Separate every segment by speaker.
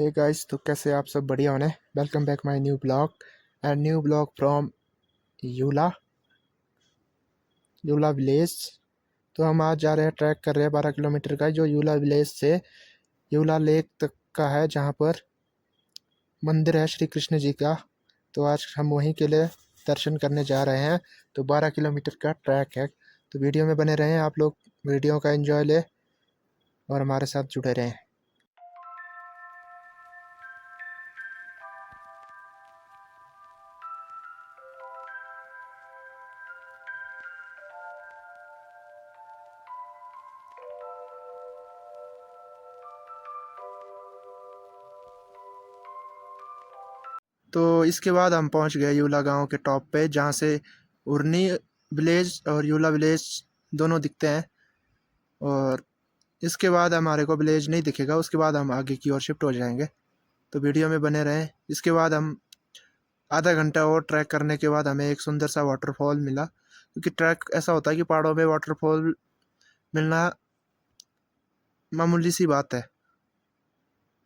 Speaker 1: Hey guys, तो कैसे आप सब? बढ़िया होने। Welcome back my new blog from यूला यूला विलेज। तो हम आज जा रहे हैं, ट्रैक कर रहे हैं 12 किलोमीटर का, जो यूला विलेज से यूला लेक तक का है, जहाँ पर मंदिर है श्री कृष्ण जी का। तो आज हम वहीं के लिए दर्शन करने जा रहे हैं। तो 12 किलोमीटर का ट्रैक है। तो वीडियो में बने रहें आप लोग, वीडियो का एंजॉय ले और हमारे साथ जुड़े रहें। तो इसके बाद हम पहुंच गए यूला गांव के टॉप पे, जहां से उरनी विलेज और यूला विलेज दोनों दिखते हैं। और इसके बाद हमारे को विलेज नहीं दिखेगा, उसके बाद हम आगे की ओर शिफ्ट हो जाएंगे। तो वीडियो में बने रहें। इसके बाद हम आधा घंटा और ट्रैक करने के बाद हमें एक सुंदर सा वाटरफॉल मिला, क्योंकि ट्रैक ऐसा होता है कि पहाड़ों में वाटरफॉल मिलना मामूली सी बात है।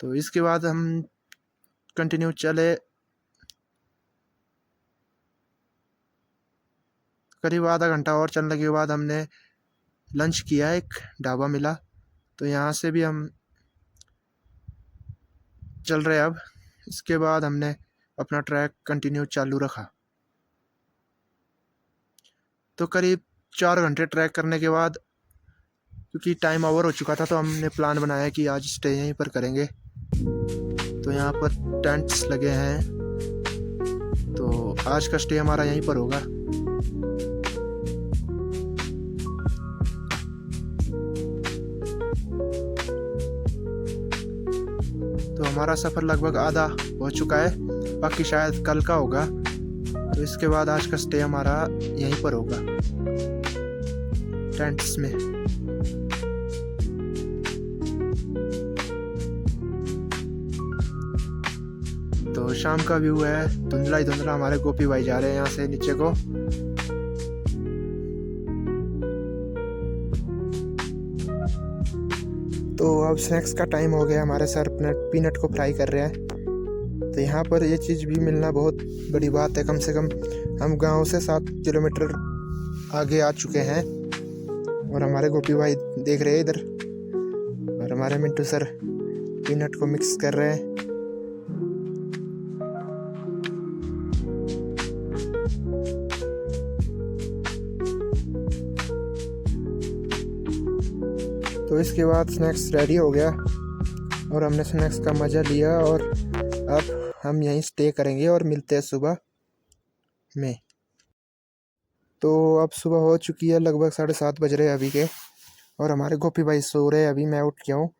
Speaker 1: तो इसके बाद हम कंटिन्यू चले। करीब आधा घंटा और चलने के बाद हमने लंच किया, एक ढाबा मिला। तो यहाँ से भी हम चल रहे अब। इसके बाद हमने अपना ट्रैक कंटिन्यू चालू रखा। तो करीब 4 घंटे ट्रैक करने के बाद, क्योंकि टाइम ओवर हो चुका था, तो हमने प्लान बनाया कि आज स्टे यहीं पर करेंगे। तो यहाँ पर टेंट्स लगे हैं, तो आज का स्टे हमारा यहीं पर होगा। तो हमारा सफ़र लगभग आधा हो चुका है, बाकी शायद कल का होगा। तो इसके बाद आज का स्टे हमारा यहीं पर होगा, टेंट्स में। तो शाम का व्यू है, धुंधला ही धुंधला। हमारे गोपी भाई जा रहे हैं यहाँ से नीचे को। तो अब स्नैक्स का टाइम हो गया। हमारे सर पीनट को फ्राई कर रहे हैं। तो यहाँ पर ये चीज़ भी मिलना बहुत बड़ी बात है। कम से कम हम गांव से 7 किलोमीटर आगे आ चुके हैं, और हमारे गोपी भाई देख रहे हैं इधर, और हमारे मिंटू सर पीनट को मिक्स कर रहे हैं। तो इसके बाद स्नैक्स रेडी हो गया, और हमने स्नैक्स का मज़ा लिया। और अब हम यहीं स्टे करेंगे और मिलते हैं सुबह में। तो अब सुबह हो चुकी है, लगभग 7:30 बज रहे हैं अभी के, और हमारे गोपी भाई सो रहे हैं। अभी मैं उठ गया हूँ।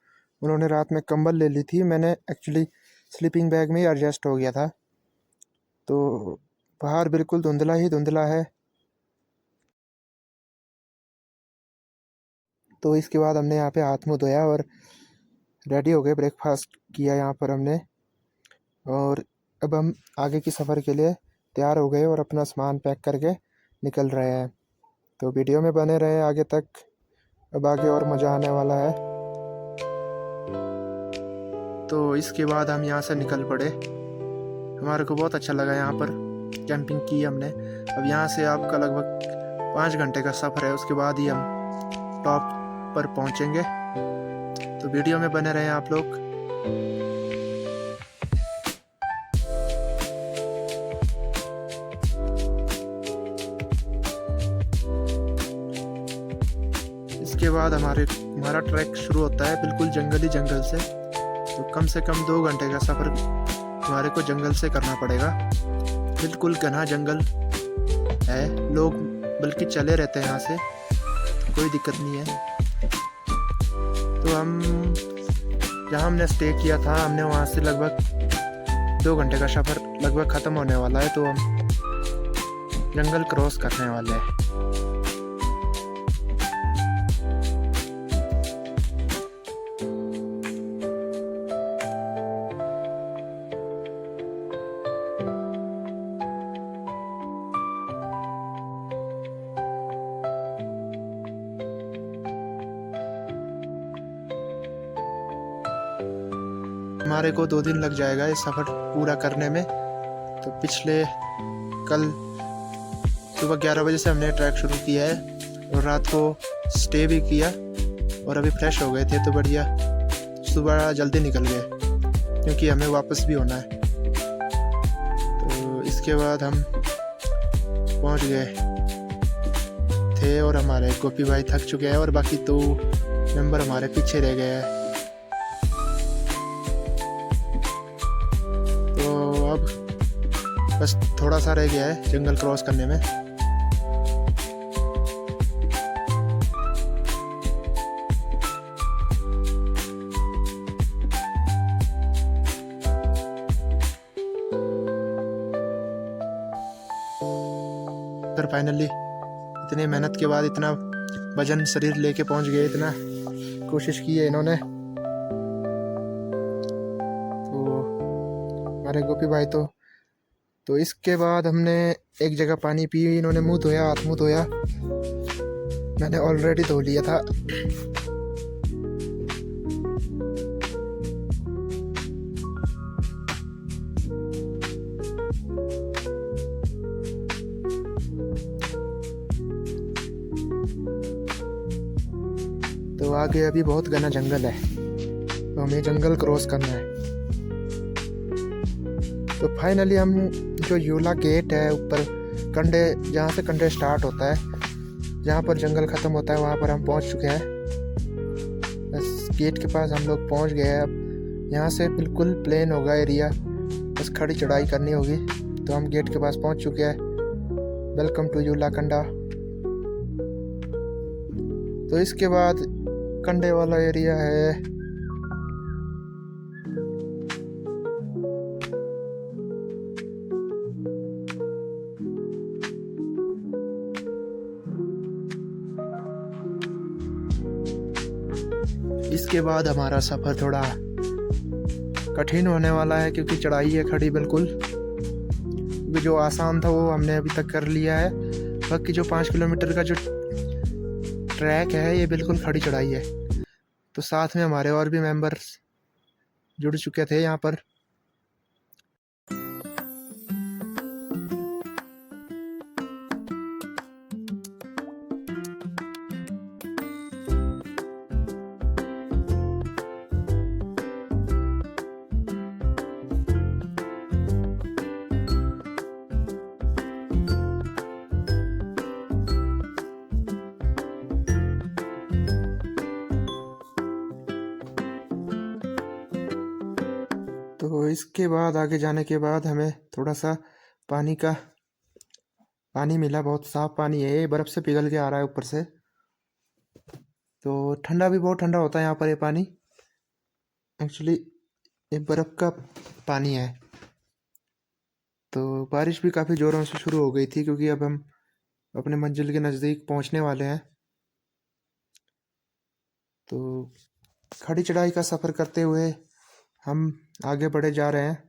Speaker 1: उन्होंने रात में कंबल ले ली थी, मैंने एक्चुअली स्लीपिंग बैग में ही एडजस्ट हो गया था। तो बाहर बिल्कुल धुंधला ही धुंधला है। तो इसके बाद हमने यहाँ पे हाथ मुँह धोया और रेडी हो गए। ब्रेकफास्ट किया यहाँ पर हमने, और अब हम आगे की सफ़र के लिए तैयार हो गए और अपना सामान पैक करके निकल रहे हैं। तो वीडियो में बने रहे आगे तक, अब आगे और मज़ा आने वाला है। तो इसके बाद हम यहाँ से निकल पड़े। हमारे को बहुत अच्छा लगा, यहाँ पर कैंपिंग की हमने। अब यहाँ से आपका लगभग 5 घंटे का सफ़र है, उसके बाद ही हम टॉप पर पहुँचेंगे। तो वीडियो में बने रहें आप लोग। इसके बाद हमारा ट्रैक शुरू होता है बिल्कुल जंगली जंगल से। तो कम से कम 2 घंटे का सफ़र हमारे को जंगल से करना पड़ेगा। बिल्कुल घना जंगल है, लोग बल्कि चले रहते हैं यहाँ से, कोई दिक्कत नहीं है। तो हम जहाँ हमने स्टे किया था, हमने वहाँ से लगभग 2 घंटे का सफ़र लगभग ख़त्म होने वाला है। तो हम जंगल क्रॉस करने वाले हैं। हमारे को 2 दिन लग जाएगा ये सफ़र पूरा करने में। तो पिछले कल सुबह 11 बजे से हमने ट्रैक शुरू किया है और रात को स्टे भी किया और अभी फ्रेश हो गए थे तो बढ़िया सुबह जल्दी निकल गए क्योंकि हमें वापस भी होना है। तो इसके बाद हम पहुंच गए थे और हमारे गोपी भाई थक चुके हैं और बाकी 2 मेंबर हमारे पीछे रह गए हैं। तो अब बस थोड़ा सा रह गया है जंगल क्रॉस करने में। फिर फाइनली इतनी मेहनत के बाद इतना वजन शरीर लेके पहुंच गए, इतना कोशिश की है इन्होंने। तो हमारे गोपी भाई तो इसके बाद हमने एक जगह पानी पी, इन्होंने मुंह धोया, हाथ मुंह धोया, मैंने ऑलरेडी धो लिया था। तो आगे अभी बहुत घना जंगल है तो हमें जंगल क्रॉस करना है। तो फाइनली हम जो यूला गेट है ऊपर कंडे, जहाँ से कंडे स्टार्ट होता है, जहाँ पर जंगल ख़त्म होता है, वहाँ पर हम पहुँच चुके हैं। बस गेट के पास हम लोग पहुँच गए हैं। अब यहाँ से बिल्कुल प्लेन होगा एरिया, बस खड़ी चढ़ाई करनी होगी। तो हम गेट के पास पहुँच चुके हैं। वेलकम टू यूला कंडा। तो इसके बाद कंडे वाला एरिया है। इसके बाद हमारा सफ़र थोड़ा कठिन होने वाला है क्योंकि चढ़ाई है खड़ी बिल्कुल। क्योंकि जो आसान था वो हमने अभी तक कर लिया है, बाकी जो 5 किलोमीटर का जो ट्रैक है ये बिल्कुल खड़ी चढ़ाई है। तो साथ में हमारे और भी मेंबर्स जुड़ चुके थे यहाँ पर। तो इसके बाद आगे जाने के बाद हमें थोड़ा सा पानी मिला। बहुत साफ पानी है, ये बर्फ़ से पिघल के आ रहा है ऊपर से। तो ठंडा भी बहुत ठंडा होता है यहाँ पर ये पानी। एक्चुअली ये बर्फ़ का पानी है। तो बारिश भी काफ़ी ज़ोरों से शुरू हो गई थी क्योंकि अब हम अपने मंजिल के नज़दीक पहुँचने वाले हैं। तो खड़ी चढ़ाई का सफ़र करते हुए हम आगे बढ़े जा रहे हैं।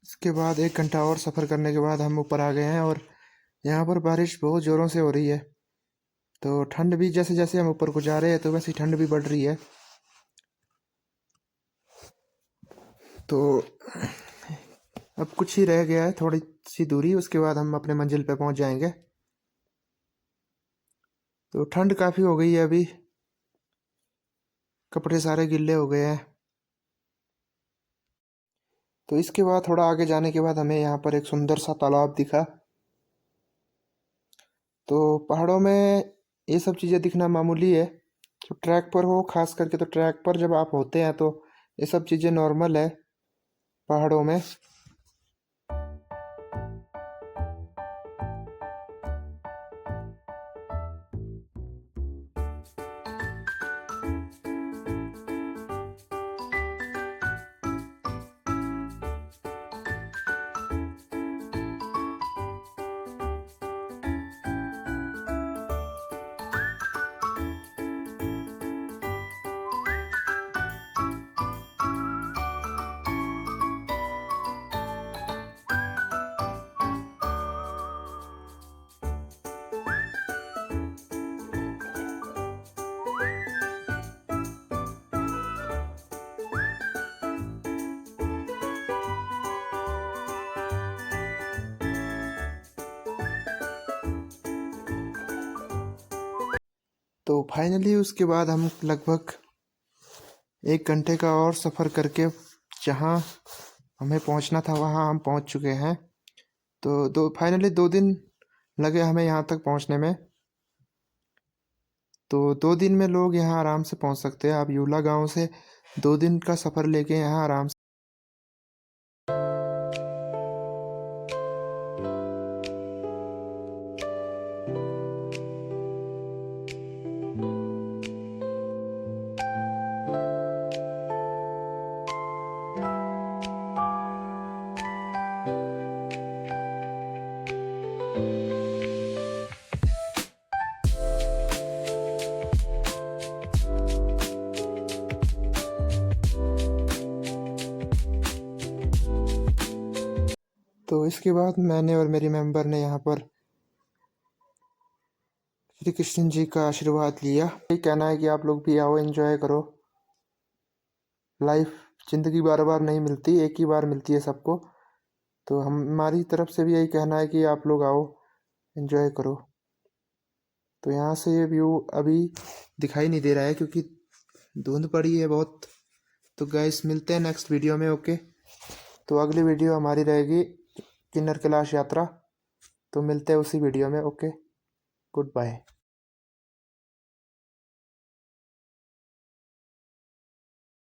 Speaker 1: इसके बाद 1 घंटा और सफ़र करने के बाद हम ऊपर आ गए हैं और यहाँ पर बारिश बहुत ज़ोरों से हो रही है। तो ठंड भी जैसे जैसे हम ऊपर को जा रहे हैं तो वैसे ठंड भी बढ़ रही है। तो अब कुछ ही रह गया है, थोड़ी सी दूरी, उसके बाद हम अपने मंजिल पे पहुँच जाएंगे। तो ठंड काफ़ी हो गई है, अभी कपड़े सारे गिल्ले हो गए हैं। तो इसके बाद थोड़ा आगे जाने के बाद हमें यहाँ पर एक सुंदर सा तालाब दिखा। तो पहाड़ों में ये सब चीज़ें दिखना मामूली है। तो ट्रैक पर हो, खास करके तो ट्रैक पर जब आप होते हैं तो ये सब चीज़ें नॉर्मल है पहाड़ों में। तो फाइनली उसके बाद हम लगभग 1 घंटे का और सफ़र करके जहाँ हमें पहुँचना था वहाँ हम पहुँच चुके हैं। तो फाइनली 2 दिन लगे हमें यहाँ तक पहुँचने में। तो 2 दिन में लोग यहाँ आराम से पहुँच सकते हैं। आप यूला गांव से 2 दिन का सफ़र लेके यहाँ आराम से। तो इसके बाद मैंने और मेरी मेंबर ने यहाँ पर श्री कृष्ण जी का आशीर्वाद लिया। ये कहना है कि आप लोग भी आओ, एंजॉय करो। लाइफ ज़िंदगी बार बार नहीं मिलती, एक ही बार मिलती है सबको। तो हमारी तरफ से भी यही कहना है कि आप लोग आओ, एंजॉय करो। तो यहाँ से ये व्यू अभी दिखाई नहीं दे रहा है क्योंकि धुंध पड़ी है बहुत। तो गाइस मिलते हैं नेक्स्ट वीडियो में। ओके, तो अगली वीडियो हमारी रहेगी किन्नर कैलाश यात्रा। तो मिलते हैं उसी वीडियो में। Okay, good bye.